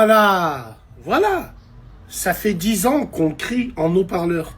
Voilà, voilà. Ça fait 10 ans qu'on crie en haut-parleur.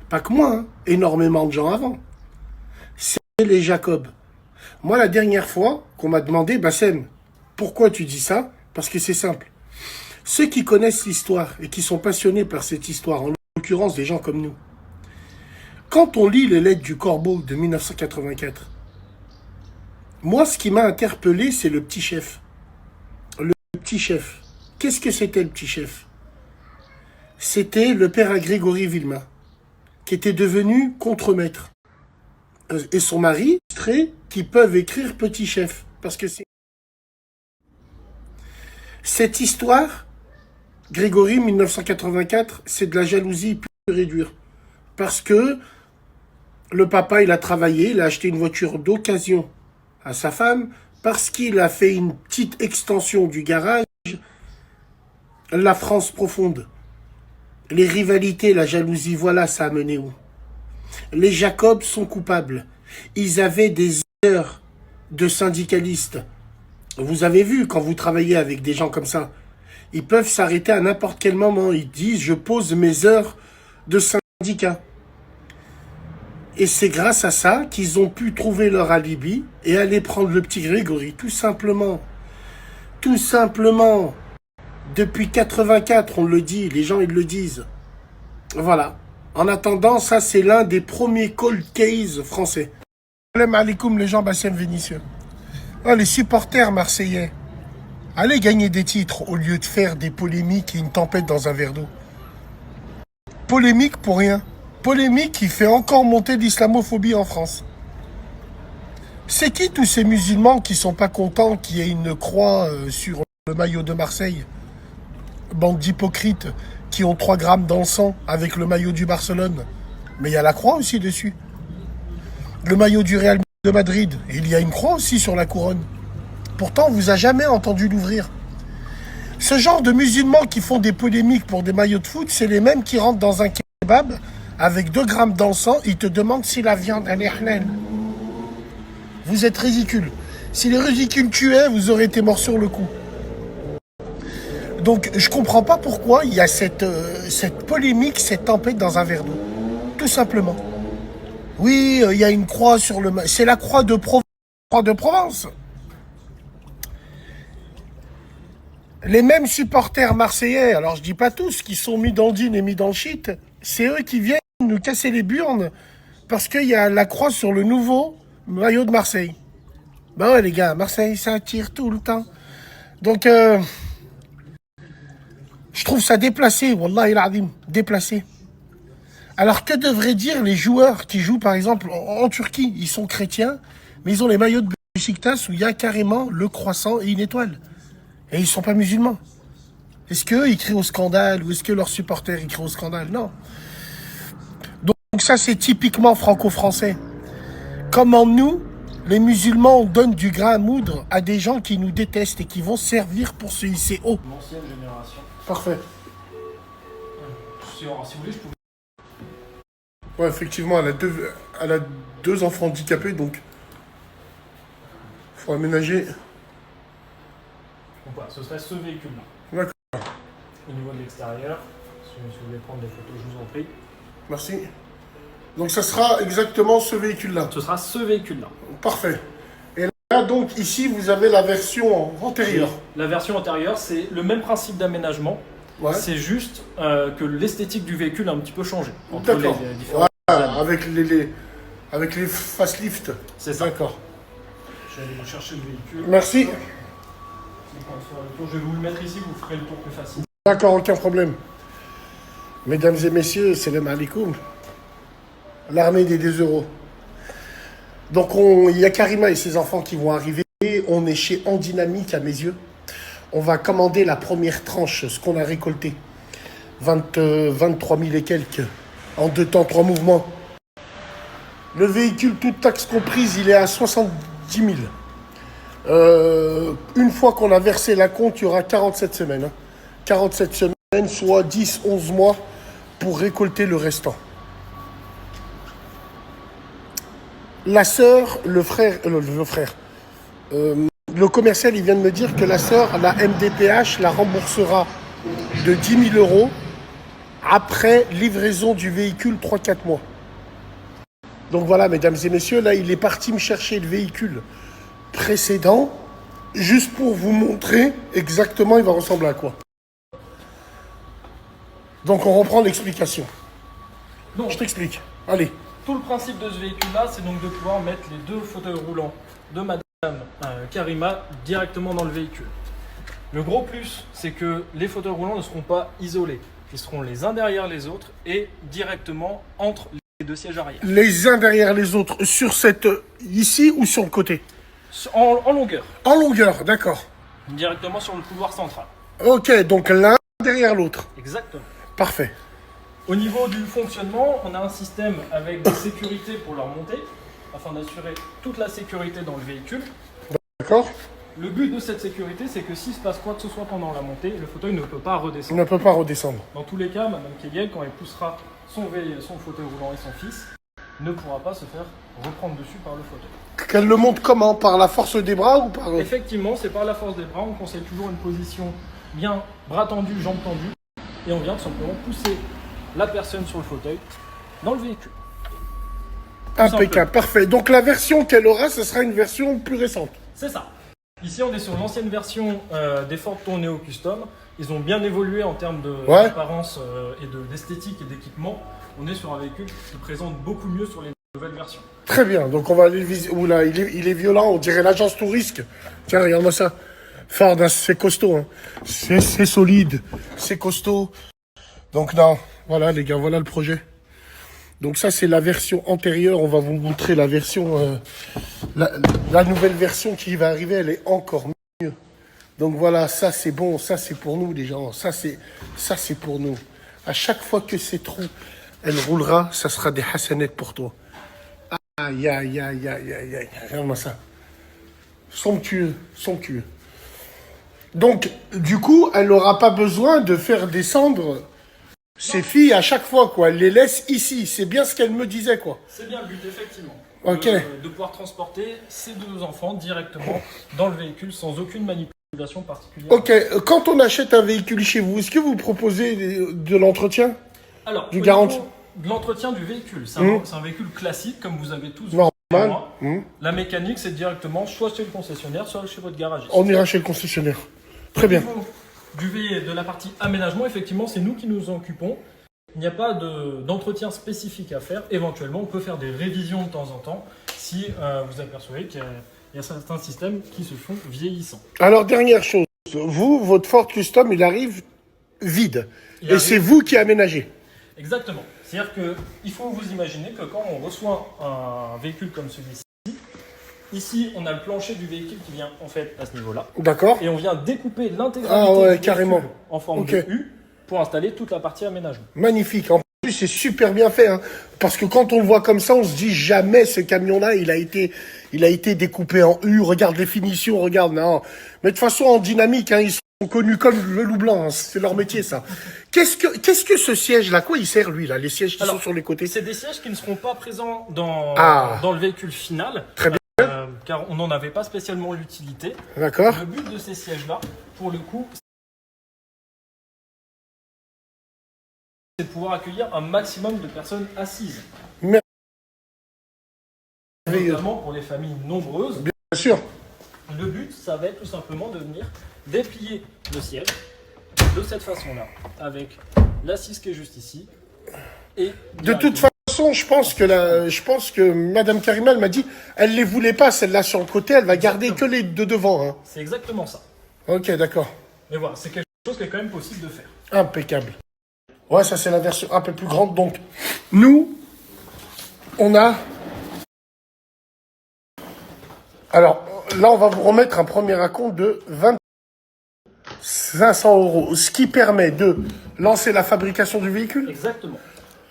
Pas que moi, hein. Énormément de gens avant. C'est les Jacobs. Moi, la dernière fois qu'on m'a demandé, Bassem, pourquoi tu dis ça? Parce que c'est simple. Ceux qui connaissent l'histoire et qui sont passionnés par cette histoire, en l'occurrence des gens comme nous, quand on lit les lettres du Corbeau de 1984, moi, ce qui m'a interpellé, c'est le petit chef. Le petit chef. Qu'est-ce que c'était le petit chef? C'était le père à Grégory Villemain, qui était devenu contremaître. Et son mari, qui peuvent écrire petit chef. Parce que c'est... Cette histoire, Grégory 1984, c'est de la jalousie pure et dure. Parce que le papa, il a travaillé, il a acheté une voiture d'occasion à sa femme, parce qu'il a fait une petite extension du garage, la France profonde. Les rivalités, la jalousie, voilà, ça a mené où? Les Jacobs sont coupables. Ils avaient des heures de syndicalistes. Vous avez vu, quand vous travaillez avec des gens comme ça, ils peuvent s'arrêter à n'importe quel moment. Ils disent, je pose mes heures de syndicat. Et c'est grâce à ça qu'ils ont pu trouver leur alibi et aller prendre le petit Grégory, tout simplement. Tout simplement. Depuis 84, on le dit, les gens ils le disent. Voilà. En attendant, ça c'est l'un des premiers cold cases français. Salam alaikum les gens, Bassem Vénitieux. Oh, les supporters marseillais, allez gagner des titres au lieu de faire des polémiques et une tempête dans un verre d'eau. Polémique pour rien. Polémique qui fait encore monter l'islamophobie en France. C'est qui tous ces musulmans qui sont pas contents qu'il y ait une croix sur le maillot de Marseille? Bande d'hypocrites qui ont 3 grammes dans le sang avec le maillot du Barcelone. Mais il y a la croix aussi dessus. Le maillot du Real de Madrid, il y a une croix aussi sur la couronne. Pourtant, on vous a jamais entendu l'ouvrir. Ce genre de musulmans qui font des polémiques pour des maillots de foot, c'est les mêmes qui rentrent dans un kebab avec 2 grammes dans le sang, ils te demandent si la viande elle est halal. Vous êtes ridicule. Si les ridicules tuaient, vous aurez été mort sur le coup. Donc, je comprends pas pourquoi il y a cette polémique, cette tempête dans un verre d'eau. Tout simplement. Oui, il y a une croix sur le... C'est la croix de Provence. Les mêmes supporters marseillais, alors je dis pas tous, qui sont mis dans le jean et mis dans le shit, c'est eux qui viennent nous casser les burnes parce qu'il y a la croix sur le nouveau maillot de Marseille. Ben ouais les gars, Marseille ça attire tout le temps. Donc je trouve ça déplacé, Wallah il azim, déplacé. Alors que devraient dire les joueurs qui jouent par exemple en Turquie? Ils sont chrétiens, mais ils ont les maillots de Beşiktaş où il y a carrément le croissant et une étoile. Et ils sont pas musulmans. Est-ce qu'eux ils crient au scandale ou est-ce que leurs supporters ils crient au scandale? Non. Donc ça c'est typiquement franco-français. Comment nous, les musulmans, on donne du grain à moudre à des gens qui nous détestent et qui vont servir pour se hisser haut. L'ancienne génération. Parfait. Si vous voulez, je pouvais... Ouais, effectivement, elle a 2 enfants handicapés, donc faut aménager. Donc voilà, ce serait ce véhicule-là. D'accord. Au niveau de l'extérieur, si vous voulez prendre des photos, je vous en prie. Merci. Donc ça sera exactement ce véhicule-là. Ce sera ce véhicule-là. Parfait. Et là, donc, ici, vous avez la version antérieure. La version antérieure, c'est le même principe d'aménagement. Ouais. C'est juste que l'esthétique du véhicule a un petit peu changé. D'accord. Les différents avec les facelifts. C'est ça. D'accord. Je vais aller vous chercher le véhicule. Merci. Je vais vous le mettre ici, vous ferez le tour plus facile. D'accord, aucun problème. Mesdames et messieurs, salam alaikum. L'armée des 2 euros. Donc, il y a Karima et ses enfants qui vont arriver. On est chez En Dynamique, à mes yeux. On va commander la première tranche, ce qu'on a récolté. 23 000 et quelques, en 2 temps, 3 mouvements. Le véhicule, toute taxe comprise, il est à 70 000. Une fois qu'on a versé la compte, il y aura 47 semaines. 47 semaines, soit 10, 11 mois pour récolter le restant. La sœur, le frère, Le commercial, il vient de me dire que la sœur, la MDPH, la remboursera de 10 000 euros après livraison du véhicule 3-4 mois. Donc voilà, mesdames et messieurs, là, il est parti me chercher le véhicule précédent, juste pour vous montrer exactement il va ressembler à quoi. Donc on reprend l'explication. Donc, Je t'explique. Allez. tout le principe de ce véhicule-là, c'est donc de pouvoir mettre les deux fauteuils roulants de Madame Karima directement dans le véhicule. Le gros plus, c'est que les fauteuils roulants ne seront pas isolés. Ils seront les uns derrière les autres et directement entre les deux sièges arrière. Les uns derrière les autres, sur cette... ici ou sur le côté? En longueur, En longueur, d'accord. directement sur le couloir central. Ok, donc l'un derrière l'autre. Exactement. Parfait. Au niveau du fonctionnement, on a un système avec des sécurités pour leur montée, afin d'assurer toute la sécurité dans le véhicule. D'accord. Le but de cette sécurité, c'est que s'il se passe quoi que ce soit pendant la montée, le fauteuil ne peut pas On redescendre. ne peut pas redescendre. Dans tous les cas, Madame Kegel, quand elle poussera son fauteuil roulant et son fils, ne pourra pas se faire reprendre dessus par le fauteuil. Qu'elle le monte comment? Par la force des bras ou par... Effectivement, c'est par la force des bras. On conseille toujours une position bien bras tendus, jambes tendues. Et on vient tout simplement pousser la personne sur le fauteuil dans le véhicule. Impeccable, parfait. Donc la version qu'elle aura, ce sera une version plus récente. C'est ça. Ici, on est sur l'ancienne version des Ford Tourneo Custom. Ils ont bien évolué en termes d'apparence et d'esthétique et d'équipement. On est sur un véhicule qui présente beaucoup mieux sur les nouvelles versions. Très bien, donc on va aller le visiter. Oula, il est violent, on dirait l'agence Tourisque. Tiens, regarde-moi ça. Ford, hein, c'est costaud. Hein. C'est solide, c'est costaud. Donc non, voilà les gars, voilà le projet. Donc ça, c'est la version antérieure. On va vous montrer la version... la nouvelle version qui va arriver, elle est encore mieux. Donc voilà, ça c'est bon, ça c'est pour nous les gens. Ça c'est pour nous. À chaque fois que c'est trop, elle roulera, ça sera des hassanettes pour toi. Aïe, aïe, aïe, aïe, aïe, aïe. Regarde-moi ça. Somptueux, somptueux. Donc, du coup, elle n'aura pas besoin de faire descendre ses filles à chaque fois, quoi. Elle les laisse ici. C'est bien ce qu'elle me disait, quoi. C'est bien le but, effectivement. Ok. De pouvoir transporter ces deux enfants directement dans le véhicule sans aucune manipulation particulière. Ok, quand on achète un véhicule chez vous, est-ce que vous proposez de l'entretien? Alors, Du garantie? de l'entretien du véhicule. C'est un véhicule classique, comme vous avez tous. Normal. La mécanique, c'est directement soit chez le concessionnaire, soit chez votre garagiste. On ira chez le concessionnaire. Très bien. De la partie aménagement, effectivement, c'est nous qui nous en occupons. Il n'y a pas d'entretien spécifique à faire. Éventuellement, on peut faire des révisions de temps en temps si vous apercevez qu'il y a certains systèmes qui se font vieillissants. Alors, dernière chose. Vous, votre Ford Custom, il arrive vide. Et c'est vous qui aménagez. Exactement. C'est-à-dire qu'il faut vous imaginer que quand on reçoit un véhicule comme celui-ci, ici, on a le plancher du véhicule qui vient en fait à ce niveau-là. D'accord. Et on vient découper l'intégralité du carrément. véhicule en forme de U pour installer toute la partie aménagement. Magnifique. En plus, c'est super bien fait. Hein. Parce que quand on le voit comme ça, on se dit jamais ce camion-là, il a été découpé en U. Regarde les finitions, regarde. Non. Mais de toute façon, en dynamique, hein, ils sont connus comme le loup blanc. Hein. C'est leur métier, ça. Qu'est-ce que ce siège-là, quoi il sert, lui, là, les sièges qui sont sur les côtés? C'est des sièges qui ne seront pas présents dans le véhicule final. Très bien. Car on n'en avait pas spécialement l'utilité. D'accord. Le but de ces sièges-là, pour le coup, c'est de pouvoir accueillir un maximum de personnes assises. Notamment pour les familles nombreuses. Bien sûr. Le but, ça va être tout simplement de venir déplier le siège de cette façon-là, avec l'assise qui est juste ici. Et de toute façon, je pense que Madame Karima, elle m'a dit, elle les voulait pas, celle-là sur le côté, elle va garder que les deux devant. Hein. C'est exactement ça. Ok, d'accord. Mais voilà, c'est quelque chose qui est quand même possible de faire. Impeccable. Ouais, ça c'est la version un peu plus grande. Donc, nous, on a... Alors, là, on va vous remettre un premier acompte de 500 €, ce qui permet de lancer la fabrication du véhicule. Exactement.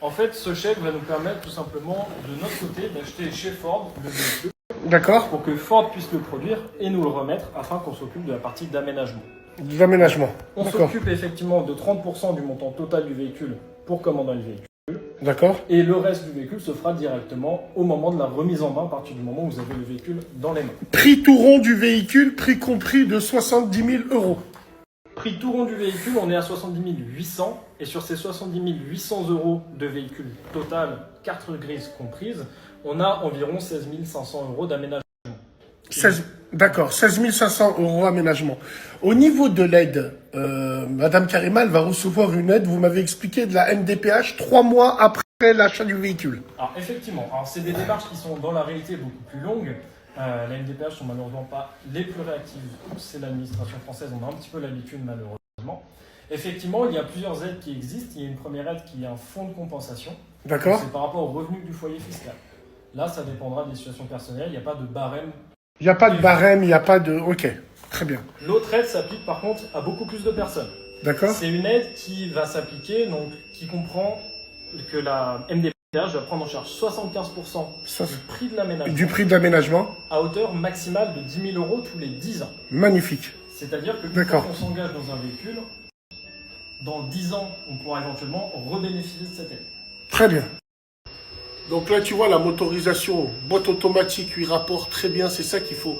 En fait, ce chèque va nous permettre tout simplement, de notre côté, d'acheter chez Ford le véhicule. D'accord. Pour que Ford puisse le produire et nous le remettre afin qu'on s'occupe de la partie d'aménagement. L'aménagement. On s'occupe effectivement de 30% du montant total du véhicule pour commander le véhicule. D'accord. Et le reste du véhicule se fera directement au moment de la remise en main, à partir du moment où vous avez le véhicule dans les mains. Prix tout rond du véhicule, prix compris de 70 000 euros. Prix tout rond du véhicule, on est à 70 800. Et sur ces 70 800 euros de véhicule total, carte grise comprise, on a environ 16 500 euros d'aménagement. D'accord, 16 500 euros aménagement. Au niveau de l'aide, Madame Karima, elle va recevoir une aide, vous m'avez expliqué, de la MDPH 3 mois après l'achat du véhicule. Alors effectivement, c'est des démarches qui sont dans la réalité beaucoup plus longues. Les MDPH sont malheureusement pas les plus réactives. C'est l'administration française, on a un petit peu l'habitude malheureusement. Effectivement, il y a plusieurs aides qui existent. Il y a une première aide qui est un fonds de compensation. D'accord. C'est par rapport au revenu du foyer fiscal. Là, ça dépendra des situations personnelles. Il n'y a pas de barème. Il n'y a pas de barème, il n'y a pas de... Ok, très bien. L'autre aide s'applique par contre à beaucoup plus de personnes. D'accord. C'est une aide qui va s'appliquer, donc qui comprend que la MDPH va prendre en charge 75% Du prix de l'aménagement. à hauteur maximale de 10 000 euros tous les 10 ans. Magnifique. C'est-à-dire que quand on s'engage dans un véhicule, dans 10 ans, on pourra éventuellement rebénéficier de cette aide. Très bien. Donc là, tu vois, la motorisation, boîte automatique, 8 rapports, très bien, c'est ça qu'il faut.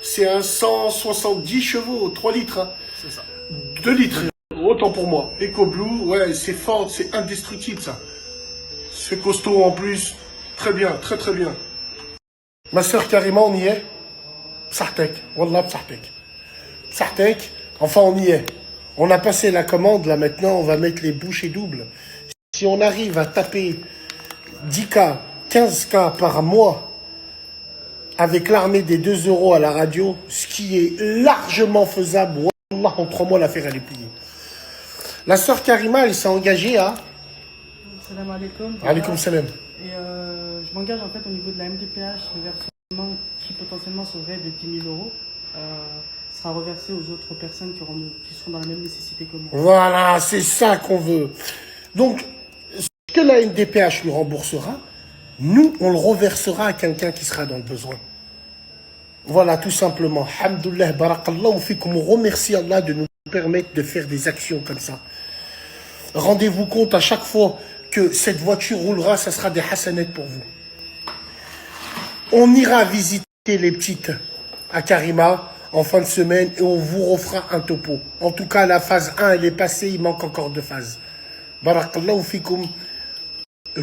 C'est un 170 chevaux, 3 litres. Hein. C'est ça. 2 litres, autant pour moi. EcoBlue, ouais, c'est fort, c'est indestructible ça. C'est costaud en plus. Très bien, très très bien. Ma soeur Karima, on y est. Psartek, Wallah Psartek. Psartek, enfin on y est. On a passé la commande, là maintenant on va mettre les bouchées doubles. Si on arrive à taper 10K, 15K par mois avec l'armée des 2 euros à la radio, ce qui est largement faisable, Wallah, en 3 mois l'affaire elle est pliée. La sœur Karima, elle s'est engagée à... Salam alaikum. Alaikum salam. Et je m'engage en fait au niveau de la MDPH, le versement qui potentiellement serait de 10 000 euros sera reversé aux autres personnes qui seront dans la même nécessité que moi. Voilà, c'est ça qu'on veut. Donc, ce que la MDPH nous remboursera, nous, on le reversera à quelqu'un qui sera dans le besoin. Voilà, tout simplement. Alhamdoulilah, barakallahu fikum. On remercie Allah de nous permettre de faire des actions comme ça. Rendez-vous compte à chaque fois que cette voiture roulera, ça sera des hasanettes pour vous. On ira visiter les petites à Karima en fin de semaine et on vous refera un topo. En tout cas, la phase 1, elle est passée, il manque encore 2 phases. Barakallahu fikum.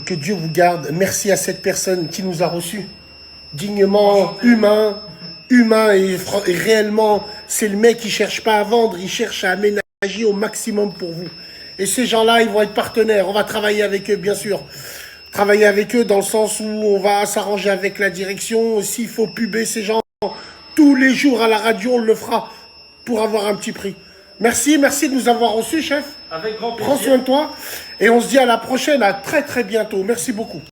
Que Dieu vous garde. Merci à cette personne qui nous a reçus. Dignement, humain et réellement, c'est le mec qui cherche pas à vendre, il cherche à aménager au maximum pour vous. Et ces gens-là, ils vont être partenaires. On va travailler avec eux, bien sûr. Travailler avec eux dans le sens où on va s'arranger avec la direction. S'il faut puber ces gens tous les jours à la radio, on le fera pour avoir un petit prix. Merci de nous avoir reçus, chef. Avec grand plaisir. Prends soin de toi. Et on se dit à la prochaine, à très très bientôt. Merci beaucoup.